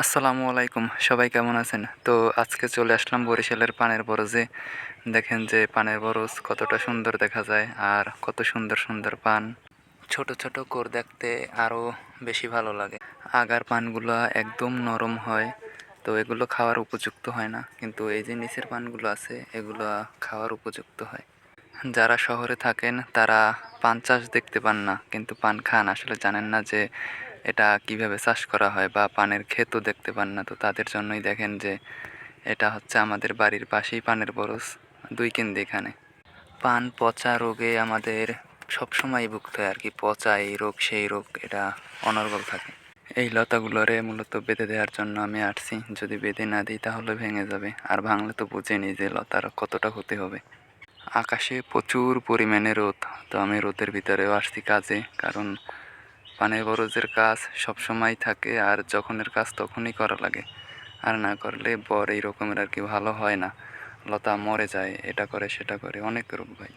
আসসালামু আলাইকুম, সবাই কেমন আছেন? তো আজকে চলে আসলাম বরিশালের পানের বরজে। দেখেন যে পানের বরজ কতটা সুন্দর দেখা যায় আর কত সুন্দর সুন্দর পান। ছোট ছোট কোর দেখতে আরও বেশি ভালো লাগে। আগার পানগুলো একদম নরম হয়, তো এগুলো খাওয়ার উপযুক্ত হয় না, কিন্তু এই যে নিচের পানগুলো আছে এগুলো খাওয়ার উপযুক্ত হয়। যারা শহরে থাকেন তারা পান চাষ দেখতে পান না, কিন্তু পান খান, আসলে জানেন না যে এটা কিভাবে চাষ করা হয়, বা পানের ক্ষেতও দেখতে পান না। তো তাদের জন্যই দেখেন যে এটা হচ্ছে আমাদের বাড়ির পাশেই পানের বরজ, দুই কেন্দ্রে এখানে। পান পচা রোগে আমাদের সবসময় ভুগতে হয় আর কি, পচা এই রোগ সেই রোগ, এটা অনর্গল থাকে। এই লতাগুলোরে মূলত বেঁধে দেওয়ার জন্য আমি আসছি, যদি বেঁধে না দিই তাহলে ভেঙে যাবে, আর ভাঙলে তো বুঝেনি যে লতার কতটা ক্ষতি হবে। আকাশে প্রচুর পরিমাণে রোদ, তো আমি রোদের ভিতরেও আসছি কাজে, কারণ পানের বরজের কাজ সবসময় থাকে, আর যখনের কাজ তখনই করা লাগে, আর না করলে বর এই রকমের আর কি ভালো হয় না, লতা মরে যায়, এটা করে সেটা করে, অনেক রোগ ভাই।